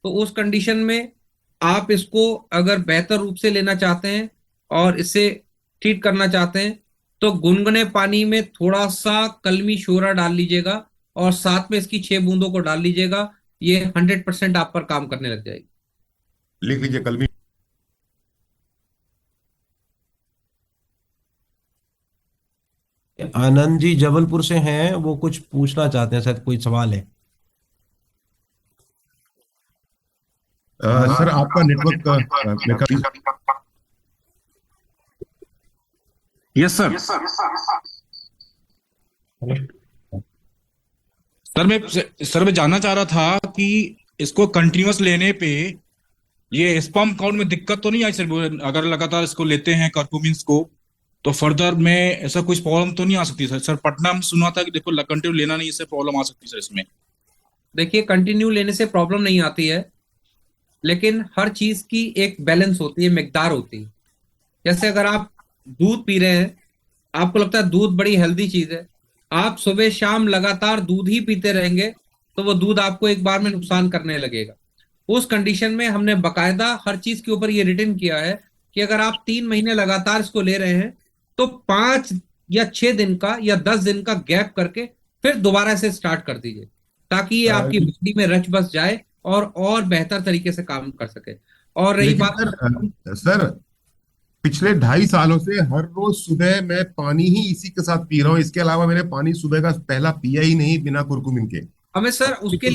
तो उस कंडीशन में आप इसको अगर बेहतर रूप से लेना चाहते हैं और इसे ठीक करना चाहते हैं, तो गुनगुने पानी में थोड़ा सा कलमी शोरा डाल लीजिएगा और साथ में इसकी 6 बूंदों को डाल लीजिएगा। ये 100% आप पर काम करने लग जाएगी। लिख लीजिए कल भी। आनंद जी जबलपुर से हैं, वो कुछ पूछना चाहते हैं, शायद कोई सवाल है। सर, आपका नेटवर्क मैं यस सर। सर मैं जानना चाह रहा था कि इसको कंटिन्यूअस लेने पे ये स्पर्म काउंट में दिक्कत तो नहीं आई सर? अगर लगातार इसको लेते हैं कर्कुमिन्स को, तो फर्दर में ऐसा कुछ प्रॉब्लम तो नहीं आ सकती? सर पटना में सुना था कि देखो कंटिन्यू लेना नहीं, इससे प्रॉब्लम आ सकती है सर इसमें। देखिए, कंटिन्यू लेने से प्रॉब्लम नहीं आती है, लेकिन हर चीज की एक बैलेंस होती है, मिकदार होती है। जैसे अगर आप दूध पी रहे हैं, आपको लगता है दूध बड़ी हेल्दी चीज है, आप सुबह शाम लगातार दूध ही पीते रहेंगे, तो वो दूध आपको एक बार में नुकसान करने लगेगा। उस कंडीशन में हमने बकायदा हर चीज के ऊपर ये रिटर्न किया है कि अगर आप 3 महीने लगातार इसको ले रहे हैं, तो 5 या 6 दिन का या 10 दिन का गैप करके फिर दोबारा से स्टार्ट कर दीजिए, ताकि ये आपकी बॉडी में रच बस जाए और बेहतर तरीके से काम कर सके। और रही लेकिन बात, सर, पिछले 2.5 सालों से हर रोज सुबह मैं पानी ही इसी के साथ पी रहा हूँ, इसके अलावा मैंने पानी सुबह का पहला पिया ही नहीं बिना कुरकुमिन के। हमें सर उसके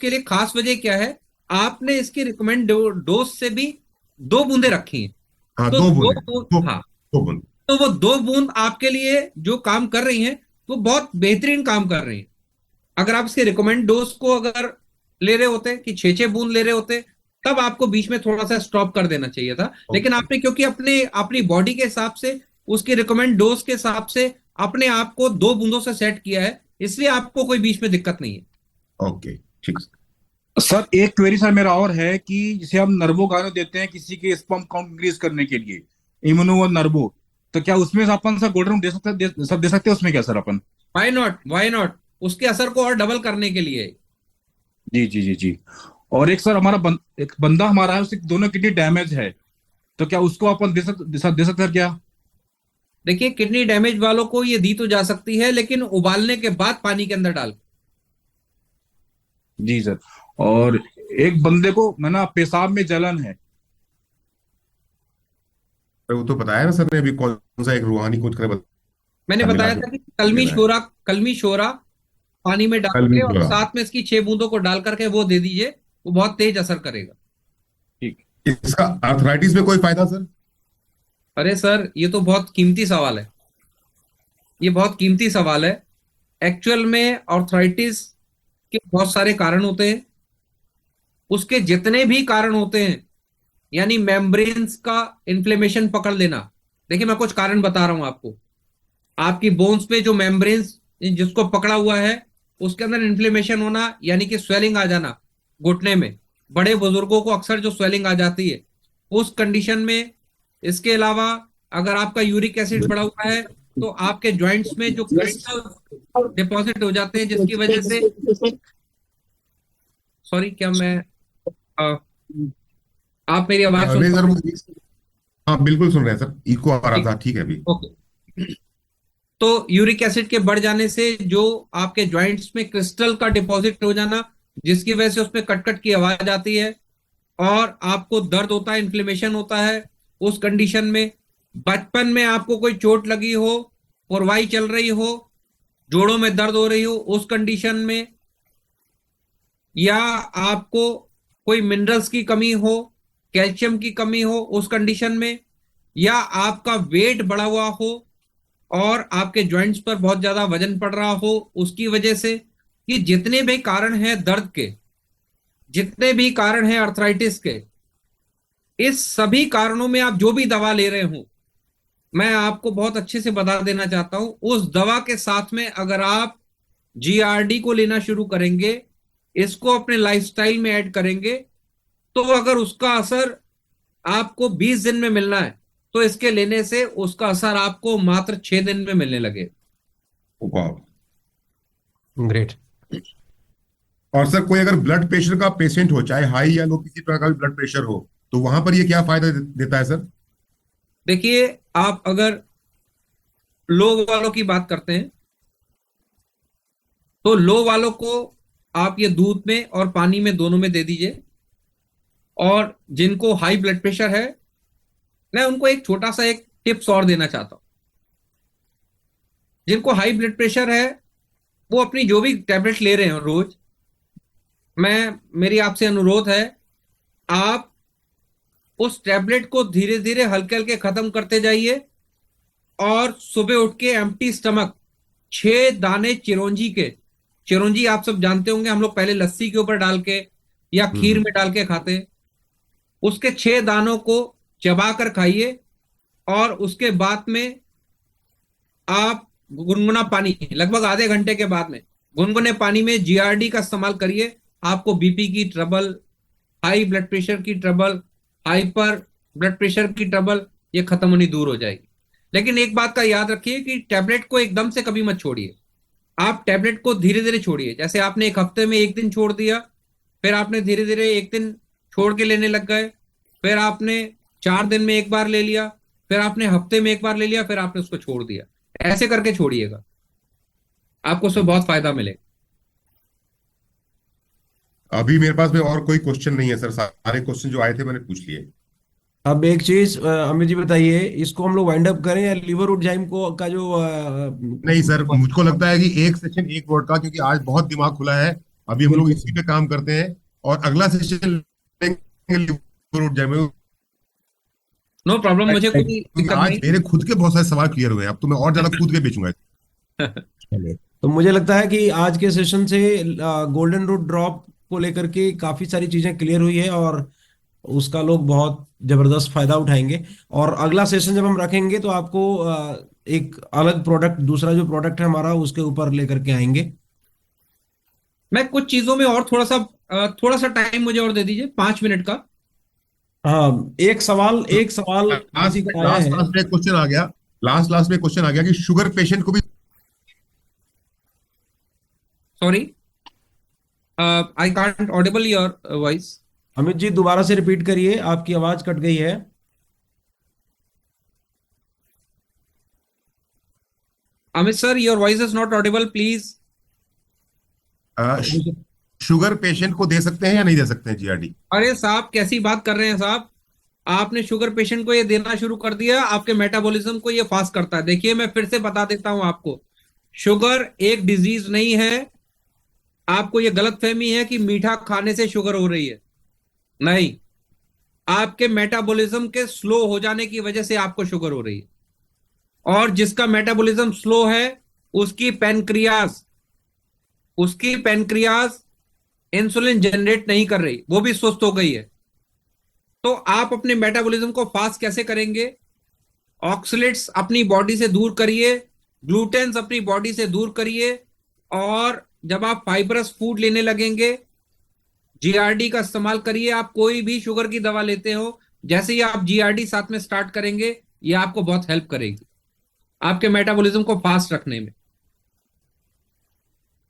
लिए खास वजह क्या है, आपने इसकी रिकमेंड डोज से भी 2 बूंदे रखी हैं। हाँ, तो दो दो बूंद, बूंद, दो, हाँ, दो बूंद। तो वो 2 बूंद आपके लिए जो काम कर रही हैं, वो बहुत बेहतरीन काम कर रही हैं। अगर आप इसके रिकमेंड डोज को अगर ले रहे होते कि 6 6 बूंद ले रहे होते, तब आपको बीच में थोड़ा सा स्टॉप कर देना चाहिए था। लेकिन ओके, आपने क्योंकि अपने अपनी बॉडी के हिसाब से, उसके रिकमेंड डोज के हिसाब से अपने आप को 2 बूंदों से सेट किया है, इसलिए आपको कोई बीच में दिक्कत नहीं है। ओके, ठीक। सर एक क्वेरी सर मेरा और है कि जैसे हम नर्वो गानो देते हैं किसी के स्पर्म काउंट इंक्रीज करने के लिए, इम्यूनो और नर्वो, तो क्या उसमें से अपन सर गोल्डन दे सकते सर, दे सकते हैं उसमें क्या सर अपन? वाई नॉट, उसके असर को और डबल करने के लिए। जी जी जी जी। और एक सर हमारा एक बंदा हमारा है, उसकी दोनों किडनी डैमेज है, तो क्या उसको अपन दे सकते हैं क्या? देखिए, किडनी डैमेज वालों को ये दी तो जा सकती है, लेकिन उबालने के बाद पानी के अंदर डाल। जी सर। और एक बंदे को मैं ना पेशाब में जलन है। वो तो बताया ना सर ने अभी, कौन सा एक रूहानी कुछ कर मैंने मिला बताया के था कि कलमी देना है। शोरा, कलमी शोरा पानी में डाल कल भी के और पूरा। साथ में इसकी 6 बूंदों को डाल करके वो दे दीजिए, वो बहुत तेज असर करेगा। ठीक इसका आर्थराइटिस में कोई फायदा सर? अरे सर, ये तो बहुत कीमती सवाल है। ये बहुत कीमती सवाल है। एक्चुअल में आर्थराइटिस के बहुत सारे कारण होते हैं। उसके जितने भी कारण होते हैं, यानी मेम्ब्रेन्स का इन्फ्लेमेशन पकड़ लेना। देखिए, मैं कुछ कारण बता रहा हूं आपको। आपकी बोन्स पे जो मेम्ब्रेन्स जिसको पकड़ा हुआ है, उसके अंदर इन्फ्लेमेशन होना, यानी कि स्वेलिंग आ जाना घुटने में। बड़े बुजुर्गों को अक्सर जो स्वेलिंग आ जाती है उस कंडीशन में। इसके अलावा अगर आपका यूरिक एसिड बढ़ा हुआ है तो आपके जॉइंट्स में जो क्रिस्टल डिपॉजिट हो जाते हैं, जिसकी वजह से, सॉरी, क्या मैं अ, आप मेरी आवाज सुन नहीं पा सर, रहे हैं? हाँ बिल्कुल सुन रहे हैं सर, इको आ रहा ठीक, था, ठीक है अभी। ओके। तो यूरिक एसिड के बढ़ जाने से जो आपके जॉइंट्स में क्रिस्टल का डिपॉजिट हो जाना, जिसकी वजह से उसमें कटकट की आवाज आती है और आपको दर्द होता है, इन्फ्लेमेशन होता है। उस कंडीशन में बचपन में आपको कोई चोट लगी हो, पुरवाई चल रही हो, जोड़ों में दर्द हो रही हो, उस कंडीशन में, या आपको कोई मिनरल्स की कमी हो, कैल्शियम की कमी हो उस कंडीशन में, या आपका वेट बढ़ा हुआ हो और आपके जॉइंट्स पर बहुत ज्यादा वजन पड़ रहा हो उसकी वजह से। ये जितने भी कारण हैं दर्द के, जितने भी कारण हैं अर्थराइटिस के, इस सभी कारणों में आप जो भी दवा ले रहे हो, मैं आपको बहुत अच्छे से बता देना चाहता हूं, उस दवा के साथ में अगर आप जीआरडी को लेना शुरू करेंगे, इसको अपने लाइफस्टाइल में ऐड करेंगे, तो अगर उसका असर आपको 20 दिन में मिलना है, तो इसके लेने से उसका असर आपको मात्र 6 दिन में मिलने लगे। वाह। ग्रेट। और सर कोई अगर ब्लड प्रेशर का पेशेंट हो, चाहे हाई या लो, किसी तरह का भी ब्लड प्रेशर हो, तो वहां पर ये क्या फायदा देता है सर? देखिए, आप अगर लो वालों की बात करते हैं, तो लो वालों को आप ये दूध में और पानी में, दोनों में दे दीजिए। और जिनको हाई ब्लड प्रेशर है, मैं उनको एक छोटा सा एक टिप्स और देना चाहता हूं। जिनको हाई ब्लड प्रेशर है, वो अपनी जो भी टैबलेट ले रहे हो रोज, मेरी आपसे अनुरोध है, आप उस टैबलेट को धीरे धीरे हल्के हल्के खत्म करते जाइए। और सुबह उठ के एम्प्टी स्टमक 6 दाने चिरौंजी के, चिरौंजी आप सब जानते होंगे, हम लोग पहले लस्सी के ऊपर डाल के या खीर में डाल के खाते हैं। उसके 6 दानों को चबा कर खाइए और उसके बाद में आप गुनगुना पानी, लगभग आधे घंटे के बाद में गुनगुने पानी में जीआरडी का इस्तेमाल करिए। आपको बीपी की ट्रबल, हाई ब्लड प्रेशर की ट्रबल, हाइपर ब्लड प्रेशर की ट्रबल, ये खत्म होनी दूर हो जाएगी। लेकिन एक बात का याद रखिए कि टैबलेट को एकदम से कभी मत छोड़िए। आप टैबलेट को धीरे धीरे छोड़िए। जैसे आपने एक हफ्ते में एक दिन छोड़ दिया, फिर आपने धीरे धीरे एक दिन छोड़ के लेने लग गए, फिर आपने 4 दिन में एक बार ले लिया, फिर आपने हफ्ते में एक बार ले लिया, फिर आपने उसको छोड़ दिया। ऐसे करके छोड़िएगा, आपको उसमें बहुत फायदा मिलेगा। अभी मेरे पास में और कोई क्वेश्चन नहीं है सर, सारे क्वेश्चन जो आए थे मैंने पूछ लिए। अब एक चीज अमित जी बताइए, इसको हम लोग वाइंड अप करें या लीवर उडजाइम को का जो नहीं सर, मुझको लगता है कि एक सेशन एक वर्ड का, क्योंकि आज बहुत दिमाग खुला है। अभी हम लोग इसी पे काम करते हैं और अगला सेशन लेंगे लिवर उठ जाए। नो प्रॉब्लम, मुझे कोई क्योंकि दिक्कत आज नहीं। मेरे खुद के बहुत सारे सवाल क्लियर हुए हैं, अब तो मैं और ज्यादा कूद के बेचूंगा। चलिए, तो मुझे लगता है कि आज के सेशन से गोल्डन रूट ड्रॉप को लेकर के काफी सारी चीजें क्लियर हुई है और उसका लोग बहुत जबरदस्त फायदा उठाएंगे। और अगला सेशन जब हम रखेंगे तो आपको एक अलग प्रोडक्ट, दूसरा जो प्रोडक्ट है हमारा, उसके ऊपर लेकर के आएंगे। मैं कुछ चीजों में और थोड़ा सा टाइम मुझे और दे दीजिए, 5 मिनट का। हाँ, एक सवाल किसी लास्ट का आया लास्ट है। लास्ट में क्वेश्चन आ गया, लास्ट में क्वेश्चन आ गया कि शुगर पेशेंट को भी। Sorry, I can't audible your voice. Amit ji दोबारा से रिपीट करिए, आपकी आवाज कट गई है। Amit sir, your voice is not audible, please. Sugar patient को दे सकते हैं या नहीं दे सकते हैं जीआरडी? अरे साहब, कैसी बात कर रहे हैं साहब? आपने शुगर पेशेंट को ये देना शुरू कर दिया, आपके मेटाबॉलिज्म को ये फास्ट करता है। देखिए, मैं फिर से बता देता हूं आपको, शुगर एक डिजीज नहीं है। आपको ये गलतफहमी है कि मीठा खाने से शुगर हो रही है, नहीं। आपके मेटाबॉलिज्म के स्लो हो जाने की वजह से आपको शुगर हो रही है, और जिसका मेटाबॉलिज्म स्लो है उसकी पैनक्रियाज इंसुलिन जनरेट नहीं कर रही, वो भी सुस्त हो गई है। तो आप अपने मेटाबॉलिज्म को फास्ट कैसे करेंगे? ऑक्सलेट्स अपनी बॉडी से दूर करिए, ग्लूटेन्स अपनी बॉडी से दूर करिए, और जब आप फाइबरस फूड लेने लगेंगे, जीआरडी का इस्तेमाल करिए। आप कोई भी शुगर की दवा लेते हो, जैसे ही आप जीआरडी साथ में स्टार्ट करेंगे, ये आपको बहुत हेल्प करेगी आपके मेटाबॉलिज्म को फास्ट रखने में।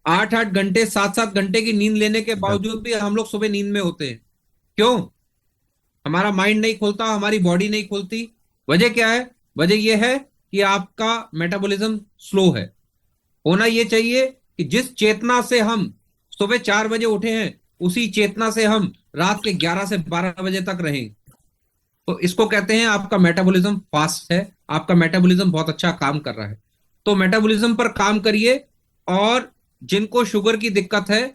8-8 घंटे 7-7 घंटे की नींद लेने के बावजूद भी हम लोग सुबह नींद में होते हैं। क्यों? हमारा माइंड नहीं खुलता, हमारी बॉडी नहीं खुलती। वजह क्या है? वजह यह है कि आपका मेटाबॉलिज्म स्लो है। होना यह चाहिए कि जिस चेतना से हम सुबह 4 बजे उठे हैं, उसी चेतना से हम रात के 11 से 12 बजे तक रहें। तो इसको कहते हैं आपका मेटाबॉलिज्म फास्ट है, आपका मेटाबॉलिज्म बहुत अच्छा काम कर रहा है। तो मेटाबॉलिज्म पर काम करिए, और जिनको शुगर की दिक्कत है,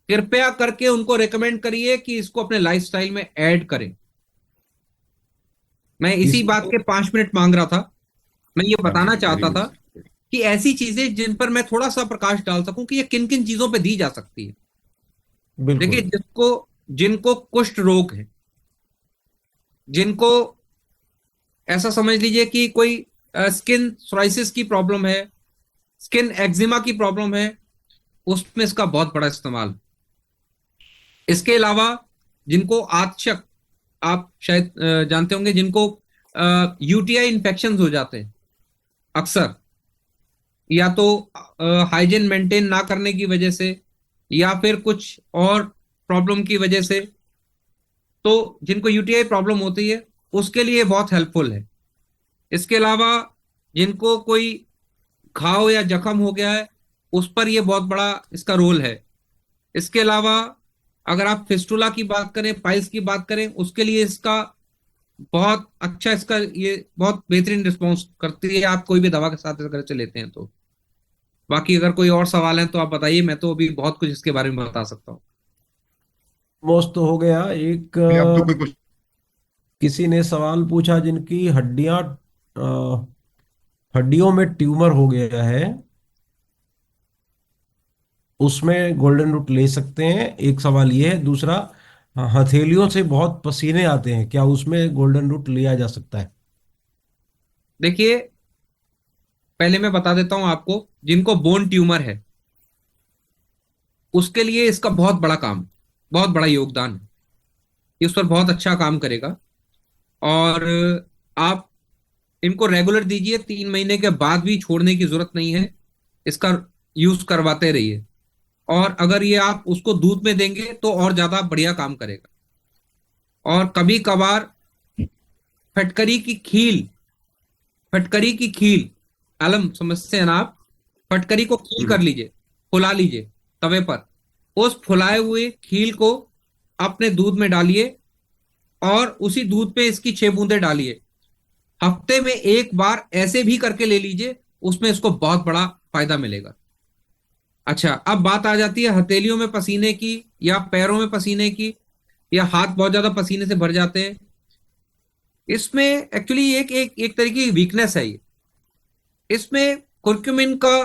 कृपया करके उनको रेकमेंड करिए कि इसको अपने लाइफस्टाइल में ऐड करें। मैं इसी बात के 5 मिनट मांग रहा था। मैं ये बताना चाहता था कि ऐसी चीजें जिन पर मैं थोड़ा सा प्रकाश डाल सकूं कि ये किन किन चीजों पे दी जा सकती है। देखिए, बिल्कुल। जिनको कुष्ठ रोग है, जिनको ऐसा समझ लीजिए कि कोई स्किन सोराइसिस की प्रॉब्लम है, स्किन एक्जिमा की प्रॉब्लम है, उसमें इसका बहुत बड़ा इस्तेमाल। इसके अलावा जिनको आतशक, आप शायद जानते होंगे, जिनको यूटीआई इन्फेक्शंस हो जाते हैं अक्सर, या तो हाइजीन मेंटेन ना करने की वजह से, या फिर कुछ और प्रॉब्लम की वजह से, तो जिनको यूटीआई प्रॉब्लम होती है उसके लिए बहुत हेल्पफुल है। इसके अलावा जिनको कोई घाव या जख्म हो गया है, उस पर यह बहुत बड़ा इसका रोल है। इसके अलावा अगर आप फिस्टुला की बात करें, पाइल्स की बात करें, उसके लिए इसका बहुत अच्छा, इसका ये बहुत बेहतरीन रिस्पॉन्स करती है, आप कोई भी दवा के साथ अगर से लेते हैं तो। बाकी अगर कोई और सवाल है तो आप बताइए, मैं तो अभी बहुत कुछ इसके बारे में बता सकता हूँ। मोस्ट तो हो गया। एक अब तो कोई क्वेश्चन? किसी ने सवाल पूछा जिनकी हड्डियों में ट्यूमर हो गया है, उसमें गोल्डन रूट ले सकते हैं? एक सवाल ये है। दूसरा, हथेलियों से बहुत पसीने आते हैं, क्या उसमें गोल्डन रूट लिया जा सकता है? देखिए, पहले मैं बता देता हूं आपको, जिनको बोन ट्यूमर है उसके लिए इसका बहुत बड़ा काम, बहुत बड़ा योगदान है। ये उस पर बहुत अच्छा काम करेगा, और आप इनको रेगुलर दीजिए। 3 महीने के बाद भी छोड़ने की जरूरत नहीं है, इसका यूज करवाते रहिए। और अगर ये आप उसको दूध में देंगे तो और ज्यादा बढ़िया काम करेगा। और कभी कभार फटकरी की खील, फटकरी की खील, आलम समझते हैं ना आप? फटकरी को खील कर लीजिए, फुला लीजिए तवे पर। उस फुलाए हुए खील को अपने दूध में डालिए, और उसी दूध पे इसकी 6 बूंदे डालिए। हफ्ते में एक बार ऐसे भी करके ले लीजिए, उसमें इसको बहुत बड़ा फायदा मिलेगा। अच्छा, अब बात आ जाती है हथेलियों में पसीने की, या पैरों में पसीने की, या हाथ बहुत ज्यादा पसीने से भर जाते हैं। इसमें एक्चुअली एक एक एक तरीके की वीकनेस है ये। इसमें कुर्क्यूमिन का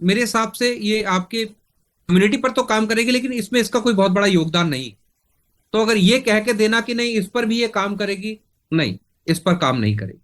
मेरे हिसाब से ये आपके इम्यूनिटी पर तो काम करेगी, लेकिन इसमें इसका कोई बहुत बड़ा योगदान नहीं। तो अगर ये कह के देना कि नहीं इस पर भी ये काम करेगी, नहीं, इस पर काम नहीं करेगी।